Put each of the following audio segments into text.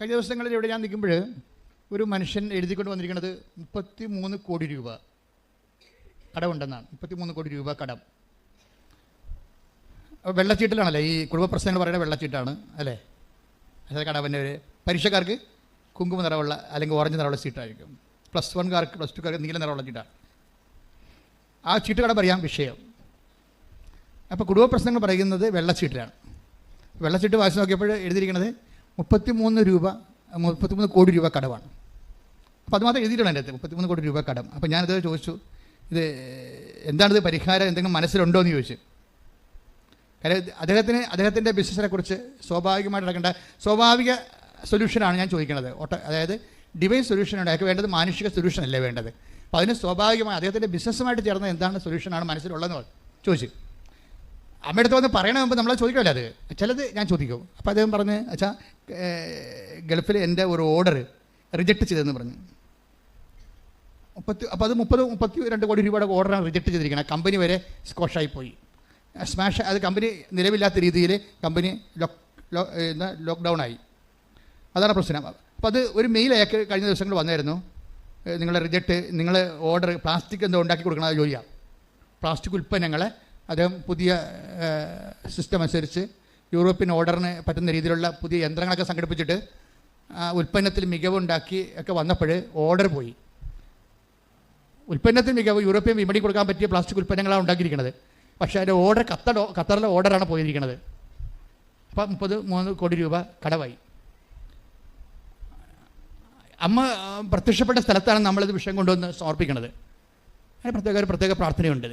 കഴിഞ്ഞ ദിവസങ്ങളിൽ ഇവിടെ ഞാൻ നിൽക്കുമ്പോൾ ഒരു മനുഷ്യൻ എഴുതിക്കൊണ്ട് വന്നിരിക്കുന്നത് 33 കോടി രൂപ കടമുണ്ടെന്നാണ്. 33 കോടി രൂപ കടം. വെള്ളച്ചീട്ടിലാണല്ലേ ഈ കുടുംബ പ്രശ്നങ്ങൾ പറയുന്ന വെള്ളച്ചീട്ടാണ് അല്ലേ? അതായത് കടവൻ്റെ ഒരു പരീക്ഷക്കാർക്ക് കുങ്കുമ നിറമുള്ള അല്ലെങ്കിൽ ഓറഞ്ച് നിറമുള്ള ചീട്ടായിരിക്കും. +1കാർക്ക് +2കാർക്ക് നീല നിറമുള്ള ചീട്ടാണ്. ആ ചീട്ട് കടം പറയാം വിഷയം. അപ്പോൾ കുടുംബ പ്രശ്നങ്ങൾ പറയുന്നത് വെള്ളച്ചീട്ടിലാണ്. വെള്ളച്ചീട്ട് വായിച്ച് നോക്കിയപ്പോൾ എഴുതിയിരിക്കുന്നത് 33 കോടി രൂപ കടമാണ്. അപ്പോൾ അത് മാത്രം എഴുതിയിട്ടാണ് എൻ്റെ അടുത്ത് 33 കോടി രൂപ കടം. അപ്പോൾ ഞാനത് ചോദിച്ചു, ഇത് എന്താണിത് പരിഹാരം എന്തെങ്കിലും മനസ്സിലുണ്ടോ എന്ന് ചോദിച്ചു. കാര്യം അദ്ദേഹത്തിൻ്റെ ബിസിനസ്സിനെ കുറിച്ച് സ്വാഭാവികമായിട്ട് നടക്കേണ്ട സ്വാഭാവിക സൊല്യൂഷനാണ് ഞാൻ ചോദിക്കുന്നത്. അതായത് ഡിവൈൻ സൊല്യൂഷനാണ്. അയാൾക്ക് വേണ്ടത് മാനുഷിക സൊല്യൂഷൻ അല്ലേ വേണ്ടത്. അപ്പോൾ അതിന് സ്വാഭാവികമായി അദ്ദേഹത്തിൻ്റെ ബിസിനസ്സുമായിട്ട് ചേർന്ന് എന്താണ് സൊല്യൂഷനാണ് മനസ്സിലുള്ളതെന്ന് ചോദിച്ചു. അമ്മയുടെ അടുത്ത് വന്ന് പറയണ മുമ്പ് നമ്മളത് ചോദിക്കുമല്ലോ. അത് ചിലത് ഞാൻ ചോദിക്കും. അപ്പോൾ അദ്ദേഹം പറഞ്ഞ് അച്ഛാ ഗൾഫിൽ എൻ്റെ ഒരു ഓർഡർ റിജക്റ്റ് ചെയ്തതെന്ന് പറഞ്ഞു. അപ്പോൾ അത് 32 കോടി രൂപയുടെ ഓർഡറാണ് റിജക്റ്റ് ചെയ്തിരിക്കുന്നത്. കമ്പനി വരെ സ്കോഷായി പോയി, സ്മാഷ്. അത് കമ്പനി നിലവില്ലാത്ത രീതിയിൽ കമ്പനി ലോക്ക്ഡൗൺ ആയി. അതാണ് പ്രശ്നം. അപ്പോൾ അത് ഒരു മെയിൽ അയാൾക്ക് കഴിഞ്ഞ ദിവസങ്ങൾ വന്നായിരുന്നു. നിങ്ങളെ റിജക്റ്റ്, നിങ്ങൾ ഓർഡർ പ്ലാസ്റ്റിക് എന്തോ ഉണ്ടാക്കി കൊടുക്കണം, അത് ജോലിയാണ്. പ്ലാസ്റ്റിക് ഉൽപ്പന്നങ്ങളെ അദ്ദേഹം പുതിയ സിസ്റ്റം അനുസരിച്ച് യൂറോപ്യൻ ഓർഡറിന് പറ്റുന്ന രീതിയിലുള്ള പുതിയ യന്ത്രങ്ങളൊക്കെ സംഘടിപ്പിച്ചിട്ട് ഉൽപ്പന്നത്തിൽ മികവുണ്ടാക്കി ഒക്കെ വന്നപ്പോൾ ഓർഡർ പോയി. ഉൽപ്പന്നത്തിൽ മികവ് യൂറോപ്യൻ വിപണി കൊടുക്കാൻ പറ്റിയ പ്ലാസ്റ്റിക് ഉൽപ്പന്നങ്ങളാണ് ഉണ്ടാക്കിയിരിക്കുന്നത്. പക്ഷേ അതിൻ്റെ ഓർഡർ ഖത്തറിലെ ഓർഡറാണ് പോയിരിക്കുന്നത്. അപ്പോൾ 33 കോടി രൂപ കടവായി. അമ്മ പ്രത്യക്ഷപ്പെട്ട സ്ഥലത്താണ് നമ്മളിത് വിഷയം കൊണ്ടുവന്ന് സമർപ്പിക്കുന്നത്. അതിന് പ്രത്യേക പ്രാർത്ഥനയുണ്ട്.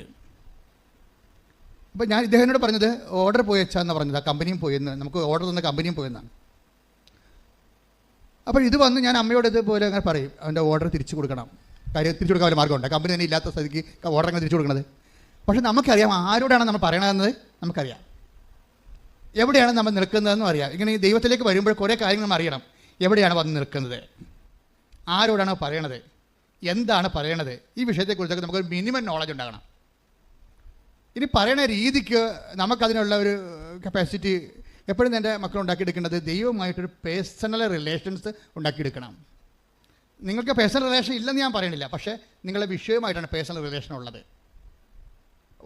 അപ്പോൾ ഞാൻ ഇദ്ദേഹത്തിനോട് പറഞ്ഞത് ഓർഡർ പോയി വെച്ചാന്ന് പറഞ്ഞത്, ആ കമ്പനിയും പോയെന്ന്, നമുക്ക് ഓർഡർ തന്ന കമ്പനിയും പോയെന്നാണ്. അപ്പോൾ ഇത് വന്ന് ഞാൻ അമ്മയോട് ഇതുപോലെ അങ്ങനെ പറയും, അവൻ്റെ ഓർഡർ തിരിച്ചു കൊടുക്കണം. കാര്യം തിരിച്ചു കൊടുക്കാൻ ഒരു മാർഗ്ഗമുണ്ട്. കമ്പനി തന്നെ ഇല്ലാത്ത സ്ഥിതിക്ക് ഓർഡർ അങ്ങനെ തിരിച്ചു കൊടുക്കുന്നത്. പക്ഷെ നമുക്കറിയാം ആരോടാണ് നമ്മൾ പറയണതെന്നത് നമുക്കറിയാം, എവിടെയാണ് നമ്മൾ നിൽക്കുന്നതെന്നും അറിയാം. ഇങ്ങനെ ഈ ദൈവത്തിലേക്ക് വരുമ്പോൾ കുറേ കാര്യങ്ങൾ നമ്മൾ അറിയണം. എവിടെയാണ് വന്ന് നിൽക്കുന്നത്, ആരോടാണ് പറയണത്, എന്താണ് പറയണത്, ഈ വിഷയത്തെക്കുറിച്ചൊക്കെ നമുക്കൊരു മിനിമം നോളജ് ഉണ്ടാകണം. ഇനി പറയുന്ന രീതിക്ക് നമുക്കതിനുള്ള ഒരു കപ്പാസിറ്റി എപ്പോഴും എൻ്റെ മക്കൾ ഉണ്ടാക്കിയെടുക്കേണ്ടത് ദൈവമായിട്ടൊരു പേഴ്സണൽ റിലേഷൻസ് ഉണ്ടാക്കിയെടുക്കണം. നിങ്ങൾക്ക് പേഴ്സണൽ റിലേഷൻ ഇല്ലെന്ന് ഞാൻ പറയണില്ല, പക്ഷേ നിങ്ങളുടെ വിഷയവുമായിട്ടാണ് പേഴ്സണൽ റിലേഷൻ ഉള്ളത്.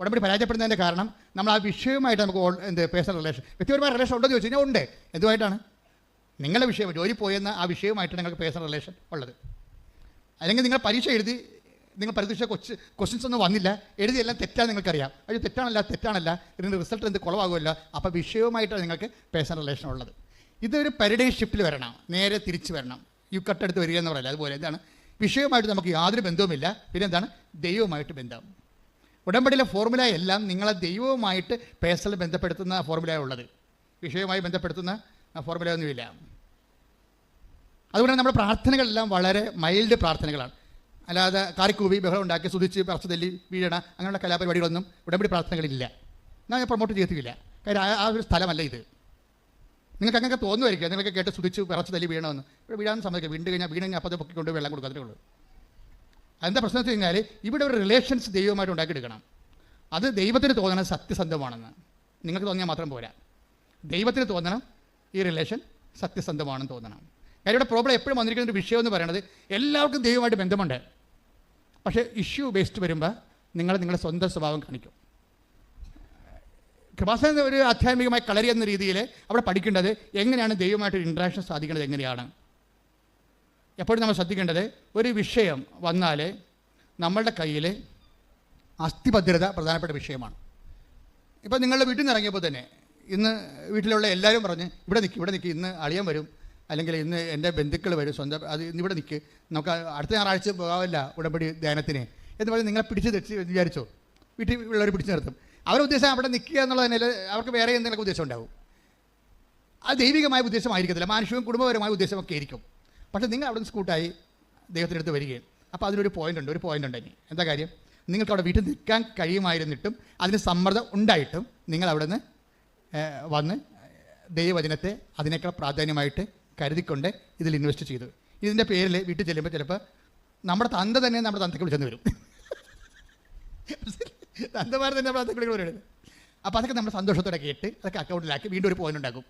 ഉടമ്പടി പരാജയപ്പെടുന്നതിൻ്റെ കാരണം നമ്മൾ ആ വിഷയവുമായിട്ട് നമുക്ക് പേഴ്സണൽ റിലേഷൻ, വ്യക്തിപരമായ റിലേഷൻ ഉണ്ടോ എന്ന് ചോദിച്ചു കഴിഞ്ഞാൽ ഉണ്ട്. എന്തുമായിട്ടാണ്? നിങ്ങളുടെ വിഷയം, ജോലി പോയെന്ന ആ വിഷയവുമായിട്ട് നിങ്ങൾക്ക് പേഴ്സണൽ റിലേഷൻ ഉള്ളത്. അല്ലെങ്കിൽ നിങ്ങൾ പരീക്ഷ എഴുതി, നിങ്ങൾ പരീക്ഷ ക്വസ്റ്റ്യൻസ് ഒന്നും വന്നില്ല, എഴുതിയെല്ലാം തെറ്റാന്ന് നിങ്ങൾക്കറിയാം. അത് തെറ്റാണല്ല ഇതിൻ്റെ റിസൾട്ട് എന്ത് കുളവാകുമല്ലോ. അപ്പോൾ വിഷയവുമായിട്ടാണ് നിങ്ങൾക്ക് പേഴ്സണൽ റിലേഷൻ ഉള്ളത്. ഇതൊരു പാരഡൈം ഷിഫ്റ്റിൽ വരണം, നേരെ തിരിച്ച് വരണം. കട്ടെടുത്ത് വരിക എന്ന് പറയില്ല, അതുപോലെ എന്താണ് വിഷയവുമായിട്ട് നമുക്ക് യാതൊരു ബന്ധവുമില്ല. പിന്നെ എന്താണ് ദൈവവുമായിട്ട് ബന്ധം. ഉടമ്പടിയിലെ ഫോർമുല എല്ലാം നിങ്ങളെ ദൈവവുമായിട്ട് പേഴ്സണൽ ബന്ധപ്പെടുത്തുന്ന ഫോർമുല ഉള്ളത്, വിഷയവുമായി ബന്ധപ്പെടുത്തുന്ന ഫോർമുല ഒന്നുമില്ല. അതുകൊണ്ട് നമ്മുടെ പ്രാർത്ഥനകളെല്ലാം വളരെ മൈൽഡ് പ്രാർത്ഥനകളാണ്. അല്ലാതെ കാറിക്കൂവി ബഹളം ഉണ്ടാക്കി സ്തുതിച്ച് പറച്ച് തല്ലി വീഴണ അങ്ങനെയുള്ള കലാപരിപാടികളൊന്നും ഉടമ്പടി പ്രാർത്ഥനകളില്ല. എന്നാൽ ഞാൻ പ്രൊമോട്ട് ചെയ്തിട്ടില്ല. കാര്യം ആ ഒരു സ്ഥലമല്ല ഇത്. നിങ്ങൾക്ക് അങ്ങനെ തോന്നുമായിരിക്കും, നിങ്ങൾക്ക് കേട്ട് സ്തുതിച്ച് പറച്ച് തല്ലി വീഴണമെന്ന്. ഇവിടെ വീഴാൻ സമ്മതിക്കുക, വീണ്ടും കഴിഞ്ഞാൽ അപ്പോൾ പൊക്കിക്കൊണ്ട് വെള്ളം കൊടുക്കുക, അതേ ഉള്ളൂ. അതെന്താ പ്രശ്നം വെച്ച് കഴിഞ്ഞാൽ ഇവിടെ ഒരു റിലേഷൻസ് ദൈവമായിട്ട് ഉണ്ടാക്കിയെടുക്കണം. അത് ദൈവത്തിന് തോന്നണം സത്യസന്ധമാണെന്ന്. നിങ്ങൾക്ക് തോന്നിയാൽ മാത്രം പോരാ, ദൈവത്തിന് തോന്നണം ഈ റിലേഷൻ സത്യസന്ധമാണെന്ന് തോന്നണം. കാര്യം ഇവിടെ പ്രോബ്ലം എപ്പോഴും വന്നിരിക്കുന്ന ഒരു വിഷയം എന്ന് പറയുന്നത് എല്ലാവർക്കും ദൈവമായിട്ട് ബന്ധമുണ്ട്. പക്ഷേ ഇഷ്യൂ ബേസ്ഡ് വരുമ്പോൾ നിങ്ങളുടെ സ്വന്തം സ്വഭാവം കാണിക്കും. കൃപാസന ഒരു ആധ്യാത്മികമായി കളരി എന്ന രീതിയിൽ അവിടെ പഠിക്കേണ്ടത് എങ്ങനെയാണ് ദൈവമായിട്ട് ഒരു ഇൻട്രാക്ഷൻ സാധിക്കേണ്ടത് എങ്ങനെയാണ്. എപ്പോഴും നമ്മൾ ശ്രദ്ധിക്കേണ്ടത് ഒരു വിഷയം വന്നാൽ നമ്മളുടെ കയ്യിൽ അസ്ഥിഭദ്രത പ്രധാനപ്പെട്ട വിഷയമാണ്. ഇപ്പോൾ നിങ്ങളുടെ വീട്ടിൽ നിന്ന് ഇറങ്ങിയപ്പോൾ തന്നെ ഇന്ന് വീട്ടിലുള്ള എല്ലാവരും പറഞ്ഞ് ഇവിടെ നിൽക്കി ഇന്ന് അളിയൻ വരും, അല്ലെങ്കിൽ ഇന്ന് എൻ്റെ ബന്ധുക്കൾ വരും, സ്വന്തം അത് ഇന്നിവിടെ നിൽക്ക്, നമുക്ക് അടുത്ത ഞായറാഴ്ച പോകാമല്ല ഉടമ്പടി ധ്യാനത്തിന് എന്ന് പറഞ്ഞ് നിങ്ങളെ പിടിച്ച് തെറ്റി വിചാരിച്ചോ. വീട്ടിൽ ഉള്ളവർ പിടിച്ച് നിർത്തും. അവരുടെ ഉദ്ദേശം അവിടെ നിൽക്കുക എന്നുള്ളതിനാൽ അവർക്ക് വേറെ എന്തെങ്കിലും ഉദ്ദേശം ഉണ്ടാവും. അത് ദൈവികമായ ഉദ്ദേശമായിരിക്കത്തില്ല, മാനുഷികവും കുടുംബപരമായ ഉദ്ദേശമൊക്കെ ആയിരിക്കും. പക്ഷേ നിങ്ങൾ അവിടെ നിന്ന് സ്കൂട്ടായി ദൈവത്തിനടുത്ത് വരികയും അപ്പോൾ അതിനൊരു പോയിൻ്റ് ഉണ്ട്. ഇനി എന്താ കാര്യം? നിങ്ങൾക്ക് അവിടെ വീട്ടിൽ നിൽക്കാൻ കഴിയുമായിരുന്നിട്ടും അതിന് സമ്മർദ്ദം ഉണ്ടായിട്ടും നിങ്ങൾ അവിടെ നിന്ന് വന്ന് ദൈവവചനത്തെ അതിനേക്കാൾ പ്രാധാന്യമായിട്ട് കരുതിക്കൊണ്ട് ഇതിൽ ഇൻവെസ്റ്റ് ചെയ്തു. ഇതിൻ്റെ പേരിൽ വീട്ടിൽ ചെല്ലുമ്പോൾ ചിലപ്പോൾ നമ്മുടെ തന്ത തന്നെ നമ്മുടെ തന്തയ്ക്ക് വിളിച്ചെന്ന് വരും. തന്തമാർ തന്നെ നമ്മുടെ തന്തയ്ക്ക് വിളിക്കുന്നത്. അപ്പോൾ അതൊക്കെ നമ്മൾ സന്തോഷത്തോടെ കേട്ട് അതൊക്കെ അക്കൗണ്ടിലാക്കി വീണ്ടും ഒരു പോയിൻ്റ് ഉണ്ടാക്കും.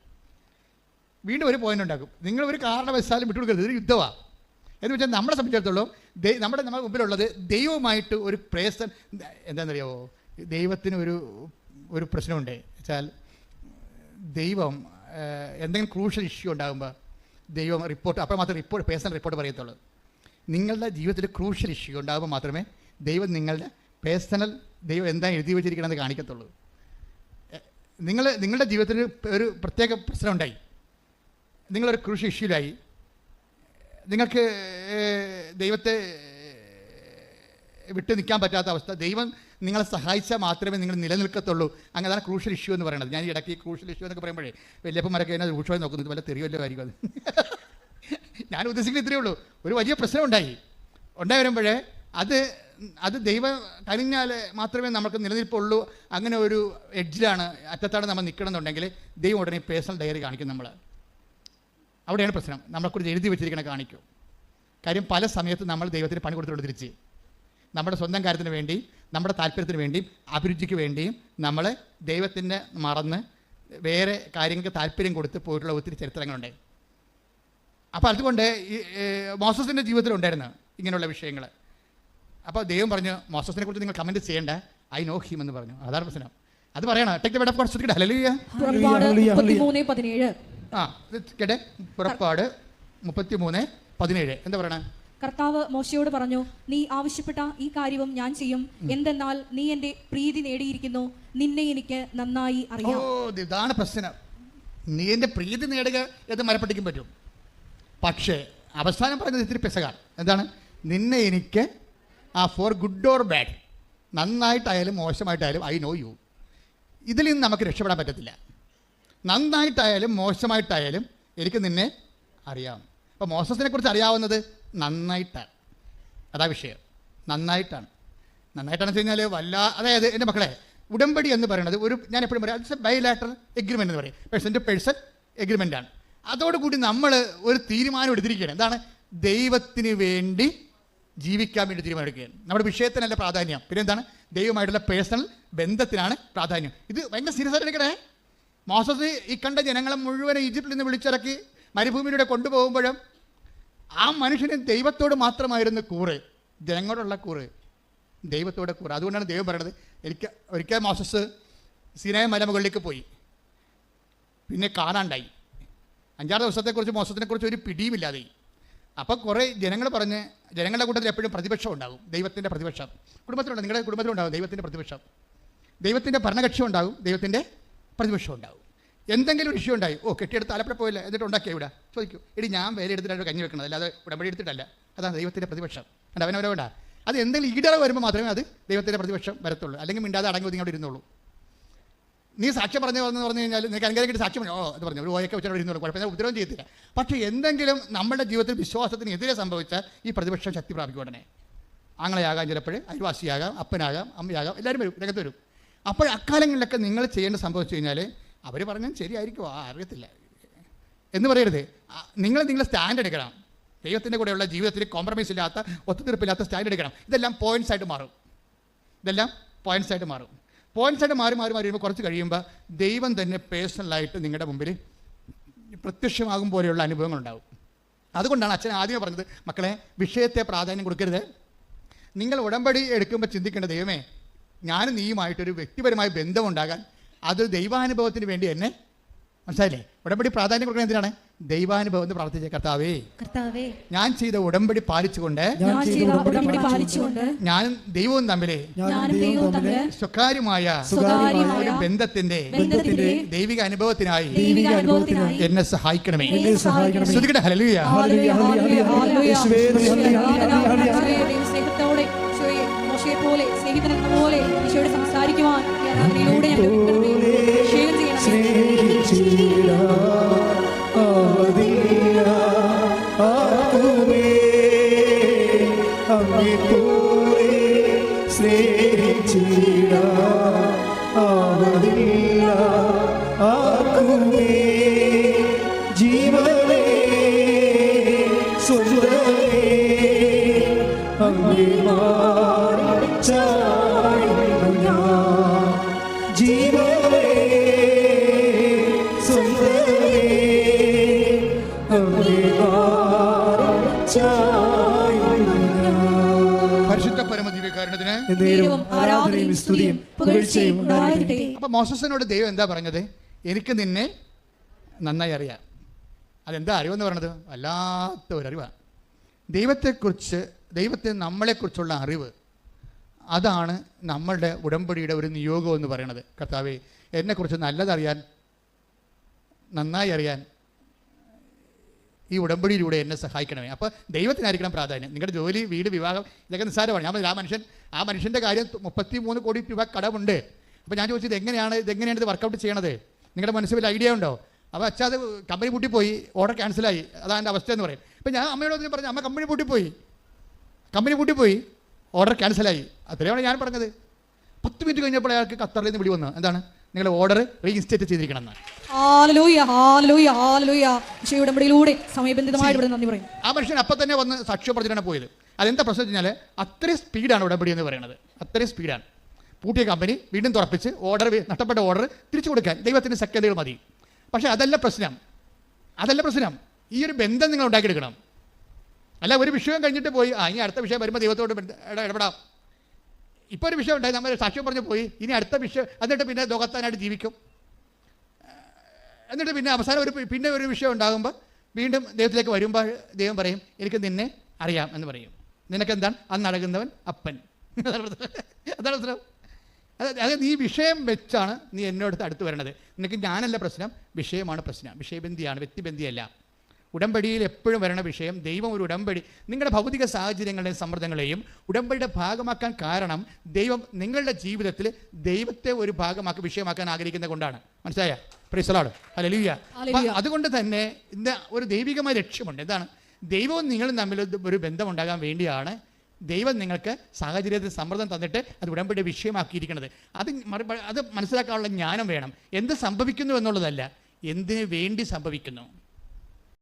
വീണ്ടും ഒരു പോയിന്റ് ഉണ്ടാക്കും. നിങ്ങൾ ഒരു കാരണവശാലും വിട്ടുകൊടുക്കരുത്, ഇതൊരു യുദ്ധമാണ്. എന്ന് വെച്ചാൽ നമ്മളെ സംബന്ധിച്ചിടത്തോളം നമ്മുടെ മുമ്പിലുള്ളത് ദൈവവുമായിട്ട് ഒരു പ്രേസൻ. എന്താണെന്നറിയാമോ, ദൈവത്തിന് ഒരു പ്രശ്നമുണ്ട് വെച്ചാൽ, ദൈവം എന്തെങ്കിലും ക്രൂഷ്യൽ ഇഷ്യൂ ഉണ്ടാകുമ്പോൾ ദൈവം റിപ്പോർട്ട്, അപ്പോൾ മാത്രമേ പേഴ്സണൽ റിപ്പോർട്ട് പറയത്തുള്ളൂ. നിങ്ങളുടെ ജീവിതത്തിൽ ക്രൂഷ്യൽ ഇഷ്യൂ ഉണ്ടാകുമ്പോൾ മാത്രമേ ദൈവം നിങ്ങളുടെ പേഴ്സണൽ ദൈവം എന്താ എഴുതി വെച്ചിരിക്കണമെന്ന് കാണിക്കത്തുള്ളൂ. നിങ്ങളുടെ ജീവിതത്തിൽ ഒരു പ്രത്യേക പ്രശ്നം ഉണ്ടായി, നിങ്ങളൊരു ക്രൂഷ്യൽ ഇഷ്യൂലായി, നിങ്ങൾക്ക് ദൈവത്തെ വിട്ട് നിൽക്കാൻ പറ്റാത്ത അവസ്ഥ, ദൈവം നിങ്ങളെ സഹായിച്ചാൽ മാത്രമേ നിങ്ങൾ നിലനിൽക്കത്തുള്ളൂ. അങ്ങനെ അതാണ് ക്രൂഷ്യൽ ഇഷ്യൂ എന്ന് പറയുന്നത്. ഞാൻ ഈ ഇടയ്ക്ക് ഈ ക്രൂഷ്യൽ ഇഷ്യൂ എന്നൊക്കെ പറയുമ്പോഴേ വലിയപ്പന്മാരൊക്കെ എന്നെ രൂക്ഷമായി നോക്കുന്നത് വല്ല തെറിയല്ലോ ആയിരിക്കും അത്. ഞാൻ ഉദ്ദേശിക്കുന്നത് ഇത്രയേ ഉള്ളൂ. ഒരു വലിയ പ്രശ്നം ഉണ്ടായി വരുമ്പോഴേ അത് ദൈവം കഴിഞ്ഞാൽ മാത്രമേ നമുക്ക് നിലനിൽപ്പുള്ളൂ. അങ്ങനെ ഒരു എഡ്ജിലാണ്, അറ്റത്താണ് നമ്മൾ നിൽക്കണമെന്നുണ്ടെങ്കിൽ ദൈവം ഉടനെ പേഴ്സണൽ ഡയറി കാണിക്കും. നമ്മൾ അവിടെയാണ് പ്രശ്നം. നമ്മളെക്കുറിച്ച് എഴുതി വെച്ചിരിക്കണ കാണിക്കും. കാര്യം പല സമയത്ത് നമ്മൾ ദൈവത്തിന് പണി കൊടുത്തിട്ടുണ്ട് തിരിച്ച്. നമ്മുടെ സ്വന്തം കാര്യത്തിന് വേണ്ടി, നമ്മുടെ താല്പര്യത്തിന് വേണ്ടിയും അഭിരുചിക്ക് വേണ്ടിയും നമ്മൾ ദൈവത്തിൻ്റെ മറന്ന് വേറെ കാര്യങ്ങൾക്ക് താല്പര്യം കൊടുത്ത് പോയിട്ടുള്ള ഒത്തിരി ചരിത്രങ്ങളുണ്ട്. അപ്പോൾ അതുകൊണ്ട് ഈ മോസസിൻ്റെ ജീവിതത്തിലുണ്ടായിരുന്നു ഇങ്ങനെയുള്ള വിഷയങ്ങൾ. അപ്പോൾ ദൈവം പറഞ്ഞു, മോസസിനെ കുറിച്ച് നിങ്ങൾ കമൻറ്റ് ചെയ്യേണ്ട, ഐ നോ ഹിം എന്ന് പറഞ്ഞു. അതാണ് പ്രശ്നം. അത് പറയണം. Take the word of God. ശ്രദ്ധിക്കട്ടെ. ഹല്ലേലൂയ. കേട്ടെ, പുറപ്പാട് 33:17 എന്താ പറയണേ? കർത്താവ് മോശയോട് പറഞ്ഞു, നീ ആവശ്യപ്പെട്ട ഈ കാര്യവും ഞാൻ ചെയ്യും. എന്തെന്നാൽ നീ എൻ്റെ പ്രീതി നേടിയിരിക്കുന്നു, നിന്നെ എനിക്ക് നന്നായി അറിയാം. ഇതാണ് പ്രശ്നം. നീ എൻ്റെ പ്രീതി നേടുക എന്ന് മരപ്പെട്ടിക്കും പറ്റും. പക്ഷേ അവസാനം പറയുന്നത് ഇത്തിരി പെസകാണ്. എന്താണ്? നിന്നെ എനിക്ക് ഫോർ ഗുഡ് ഓർ ബാഡ്, നന്നായിട്ടായാലും മോശമായിട്ടായാലും ഐ നോ യു. ഇതിൽ നിന്ന് നമുക്ക് രക്ഷപ്പെടാൻ പറ്റത്തില്ല. നന്നായിട്ടായാലും മോശമായിട്ടായാലും എനിക്ക് നിന്നെ അറിയാം. അപ്പോൾ മോസസിനെ കുറിച്ച് അറിയാവുന്നത് നന്നായിട്ടാണ്. അതാ വിഷയം. നന്നായിട്ടാണെന്ന് വെച്ച് കഴിഞ്ഞാൽ അതായത് എൻ്റെ മക്കളെ, ഉടമ്പടി എന്ന് പറയുന്നത് ഞാൻ എപ്പോഴും പറയാം, ഇറ്റ്സ് എ ബൈലാറ്ററൽ എഗ്രിമെൻ്റ് എന്ന് പറയും. പേഴ്സൺ ടു പേഴ്സൺ എഗ്രിമെൻ്റാണ്. അതോടുകൂടി നമ്മൾ ഒരു തീരുമാനം എടുത്തിരിക്കുകയാണ്. എന്താണ്? ദൈവത്തിന് വേണ്ടി ജീവിക്കാൻ വേണ്ടി തീരുമാനമെടുക്കുകയാണ്. നമ്മുടെ വിഷയത്തിനല്ല പ്രാധാന്യം, പിന്നെ എന്താണ്? ദൈവമായിട്ടുള്ള പേഴ്സണൽ ബന്ധത്തിനാണ് പ്രാധാന്യം. ഇത് ഭയങ്കര സീരിയസ് ആയിട്ട് എടുക്കണേ. മോസസ് ഈ കണ്ട ജനങ്ങളെ മുഴുവൻ ഈജിപ്തിൽ നിന്ന് വിളിച്ചിറക്കി മരുഭൂമിയിലൂടെ കൊണ്ടുപോകുമ്പോഴും ആ മനുഷ്യന് ദൈവത്തോട് മാത്രമായിരുന്നു കൂറ്, ജനങ്ങളോടുള്ള കൂറ്, ദൈവത്തോടെ കൂറ്. അതുകൊണ്ടാണ് ദൈവം പറയണത്, ഒരിക്കൽ മോസസ് സീനായി മലമുകളിലേക്ക് പോയി, പിന്നെ കാണാണ്ടായി. 5-6 ദിവസത്തെക്കുറിച്ച് മോസത്തിനെക്കുറിച്ച് ഒരു പിടിയുമില്ലാതെ. അപ്പോൾ കുറേ ജനങ്ങൾ പറഞ്ഞ്, ജനങ്ങളുടെ കൂട്ടത്തിൽ എപ്പോഴും പ്രതിപക്ഷം ഉണ്ടാകും, ദൈവത്തിൻ്റെ പ്രതിപക്ഷം. കുടുംബത്തിലുണ്ടാകും, നിങ്ങളുടെ കുടുംബത്തിലുണ്ടാകും ദൈവത്തിൻ്റെ പ്രതിപക്ഷം. ദൈവത്തിൻ്റെ ഭരണകക്ഷി ഉണ്ടാകും, ദൈവത്തിൻ്റെ പ്രതിപക്ഷം ഉണ്ടാകും. എന്തെങ്കിലും ഒരു ഇഷ്യൂ ഉണ്ടായി, കെട്ടിയെടുത്ത് ആലപ്പുഴ പോയില്ല, എന്നിട്ട് ഉണ്ടാക്കിയ ഇവിടെ ചോദിക്കും, എടി ഞാൻ വേല എടുത്തിട്ടാണ് കഞ്ഞി വെക്കണത്, അല്ലാതെ ഉടമ്പടി എടുത്തിട്ടല്ല. അതാണ് ദൈവത്തിൻ്റെ പ്രതിപക്ഷം. അവനവരോണ്ട അത് എന്തെങ്കിലും ഈടറ വരുമ്പോൾ മാത്രമേ അത് ദൈവത്തിൻ്റെ പ്രതിപക്ഷം വരത്തുള്ളൂ. അല്ലെങ്കിൽ മിണ്ടാതെ അടങ്ങി ഒതുങ്ങി അവിടെ ഇരുന്നുള്ളൂ. നീ സാക്ഷ്യം പറഞ്ഞു കഴിഞ്ഞാൽ നിനക്ക് അനുഗ്രഹിച്ചിട്ട് സാക്ഷ്യം പറഞ്ഞു, അത് പറഞ്ഞു, ഒരു ഓയൊക്കെ വെച്ചാൽ ഇരുന്നുള്ളൂ, കുഴപ്പമില്ല, ഉപദ്രവം ചെയ്യത്തില്ല. പക്ഷേ എന്തെങ്കിലും നമ്മുടെ ജീവിതത്തിൽ വിശ്വാസത്തിന് എതിരെ സംഭവിച്ചാൽ ഈ പ്രതിപക്ഷം ശക്തി പ്രാപിക്കും ഉടനെ. ആങ്ങളെയാകാം, ചിലപ്പോൾ അയൽവാസിയാകാം, അപ്പനാകാം, അമ്മയാകാം, എല്ലാവരും വരും, രംഗത്ത് വരും. അപ്പോൾ അക്കാലങ്ങളിലൊക്കെ നിങ്ങൾ ചെയ്യേണ്ട സംഭവിച്ചു കഴിഞ്ഞാൽ, അവർ പറഞ്ഞാൽ ശരിയായിരിക്കും, അറിയത്തില്ല എന്ന് പറയരുത്. നിങ്ങൾ സ്റ്റാൻഡ് എടുക്കണം. ദൈവത്തിൻ്റെ കൂടെയുള്ള ജീവിതത്തിൽ കോംപ്രമൈസ് ഇല്ലാത്ത, ഒത്തുതീർപ്പില്ലാത്ത സ്റ്റാൻഡ് എടുക്കണം. ഇതെല്ലാം പോയിൻറ്റ്സ് ആയിട്ട് മാറും. പോയിൻറ്റ്സ് ആയിട്ട് മാറി വരുമ്പോൾ കുറച്ച് കഴിയുമ്പോൾ ദൈവം തന്നെ പേഴ്സണലായിട്ട് നിങ്ങളുടെ മുമ്പിൽ പ്രത്യക്ഷമാകും പോലെയുള്ള അനുഭവങ്ങളുണ്ടാകും. അതുകൊണ്ടാണ് അച്ഛൻ ആദ്യമേ പറഞ്ഞത്, മക്കളെ വിഷയത്തെ പ്രാധാന്യം കൊടുക്കരുത്. നിങ്ങൾ ഉടമ്പടി എടുക്കുമ്പോൾ ചിന്തിക്കേണ്ട, ദൈവമേ ഞാനും നീയുമായിട്ടൊരു വ്യക്തിപരമായ ബന്ധമുണ്ടാകാൻ, അത് ദൈവാനുഭവത്തിന് വേണ്ടി എന്നെ, മനസ്സിലായില്ലേ? ഉടമ്പടി പ്രാധാന്യം കൊടുക്കുന്നത് എന്തിനാണ്? ദൈവാനുഭവം എന്ന് പ്രാർത്ഥിച്ച കർത്താവേ, ഞാൻ ചെയ്ത ഉടമ്പടി പാലിച്ചുകൊണ്ട് ഞാനും ദൈവവും തമ്മിലെ സ്വകാര്യമായ ഒരു ബന്ധത്തിന്റെ ദൈവിക അനുഭവത്തിനായി എന്നെ സഹായിക്കണമേ. ശ്രദ്ധിക്കട്ടെ. ഹല്ലേലൂയ. പോലെ സ്നേഹിതനെന്ന പോലെ ഈശോയോട് സംസാരിക്കുവാൻ അതിലൂടെ പരിശുദ്ധ പരമദിവ്യകാരുണ്യത്തിന് നേരവും ആരാധനയും സ്തുതിയും പുകഴ്ചയും ഉണ്ടായിരിക്കട്ടെ. അപ്പൊ മോസസിനോട് ദൈവം എന്താ പറഞ്ഞത്? എനിക്ക് നിന്നെ നന്നായി അറിയാം. അതെന്താ അറിവെന്ന് പറയുന്നത്? വല്ലാത്ത ഒരറിവാണ്. ദൈവത്തെ നമ്മളെക്കുറിച്ചുള്ള അറിവ്, അതാണ് നമ്മളുടെ ഉടമ്പടിയുടെ ഒരു നിയോഗം എന്ന് പറയുന്നത്. കർത്താവേ, എന്നെക്കുറിച്ച് നല്ലതറിയാൻ, നന്നായി അറിയാൻ ഈ ഉടമ്പടിയിലൂടെ എന്നെ സഹായിക്കണമേ. അപ്പോൾ ദൈവത്തിനായിരിക്കണം പ്രാധാന്യം. നിങ്ങളുടെ ജോലി, വീട്, വിവാഹം, ഇതൊക്കെ നിസ്സാരമാണ്. ഞാൻ ആ മനുഷ്യൻ്റെ കാര്യം 33 കോടി രൂപ കടമുണ്ട്. അപ്പോൾ ഞാൻ ചോദിച്ചത് എങ്ങനെയാണ് ഇത് വർക്കൗട്ട് ചെയ്യണത്? നിങ്ങളുടെ മനസ്സിൽ വല്ല ഐഡിയ ഉണ്ടോ? അപ്പോൾ അച്ഛാ, അത് കമ്പനി പൂട്ടിപ്പോയി, ഓർഡർ ക്യാൻസലായി, അതാണ് എൻ്റെ അവസ്ഥ എന്ന് പറയും. അപ്പോൾ ഞാൻ അമ്മയോട് പറഞ്ഞു, അമ്മ കമ്പനി പൂട്ടിപ്പോയി, ഓർഡർ ക്യാൻസലായി. അത്രയാണ് ഞാൻ പറഞ്ഞത്. 10 മിനിറ്റ് കഴിഞ്ഞപ്പോൾ അയാൾക്ക് ഖത്തറിൽ നിന്ന് വിളി വന്നു. എന്താണ്? നിങ്ങളുടെ ഓർഡർ റീഇൻസ്റ്റേറ്റ് ചെയ്തിരിക്കണം എന്ന്. ഉടമ്പടിയിലൂടെ സമയബന്ധിതമായിട്ട് നന്ദി പറയും. ആ മനുഷ്യൻ അപ്പം തന്നെ വന്ന് സാക്ഷ്യം പറഞ്ഞിട്ടാണ് പോയത്. അതെന്താ പ്രശ്നം വെച്ചാൽ അത്രയും സ്പീഡാണ് ഉടമ്പടി എന്ന് പറയുന്നത്. അത്രയും സ്പീഡാണ്. പൂട്ടിയ കമ്പനി വീണ്ടും തുറപ്പിച്ച് നഷ്ടപ്പെട്ട ഓർഡർ തിരിച്ചു കൊടുക്കാൻ ദൈവത്തിന് സെക്കൻഡുകൾ മതി. പക്ഷേ അതല്ല പ്രശ്നം. ഈ ഒരു ബന്ധം നിങ്ങൾ ഉണ്ടാക്കിയെടുക്കണം. അല്ല, ഒരു വിഷയം കഴിഞ്ഞിട്ട് പോയി ഇനി അടുത്ത വിഷയം വരുമ്പോൾ ദൈവത്തോട് ഇടപെടാം. ഇപ്പോൾ ഒരു വിഷയം ഉണ്ടായി, നമ്മൾ സാക്ഷ്യം പറഞ്ഞു പോയി, ഇനി അടുത്ത വിഷയം, എന്നിട്ട് പിന്നെ ലോകത്താനായിട്ട് ജീവിക്കും. എന്നിട്ട് പിന്നെ അവസാനം ഒരു വിഷയം ഉണ്ടാകുമ്പോൾ വീണ്ടും ദൈവത്തിലേക്ക് വരുമ്പോൾ ദൈവം പറയും, എനിക്ക് നിന്നെ അറിയാം എന്ന് പറയും. നിനക്കെന്താണ്? അന്ന് അടങ്ങുന്നവൻ അപ്പൻ. അതാണ് പ്രശ്നം. അതായത് ഈ വിഷയം വെച്ചാണ് നീ എന്നോട് അടുത്ത് വരണത്. നിനക്ക് ഞാനല്ല പ്രശ്നം, വിഷയമാണ് പ്രശ്നം. വിഷയബന്ധിയാണ്, വ്യക്തിബന്ധിയല്ല. ഉടമ്പടിയിൽ എപ്പോഴും വരണ വിഷയം, ദൈവം ഒരു ഉടമ്പടി നിങ്ങളുടെ ഭൗതിക സാഹചര്യങ്ങളെയും സമ്മർദ്ദങ്ങളെയും ഉടമ്പടിയുടെ ഭാഗമാക്കാൻ കാരണം ദൈവം നിങ്ങളുടെ ജീവിതത്തിൽ ദൈവത്തെ ഒരു വിഷയമാക്കാൻ ആഗ്രഹിക്കുന്നത് കൊണ്ടാണ്. മനസ്സിലായ? Praise the Lord. ഹല്ലേലൂയ. അതുകൊണ്ട് തന്നെ ഇന്ന് ഒരു ദൈവികമായ ലക്ഷ്യമുണ്ട്. എന്താണ്? ദൈവവും നിങ്ങളും തമ്മിൽ ഒരു ബന്ധമുണ്ടാകാൻ വേണ്ടിയാണ് ദൈവം നിങ്ങൾക്ക് സാഹചര്യത്തിൽ സമ്മർദ്ദം തന്നിട്ട് അത് ഉടമ്പടി വിഷയമാക്കിയിരിക്കുന്നത്. അത് മനസ്സിലാക്കാനുള്ള ജ്ഞാനം വേണം. എന്ത് സംഭവിക്കുന്നു എന്നുള്ളതല്ല, എന്തിനു വേണ്ടി സംഭവിക്കുന്നു.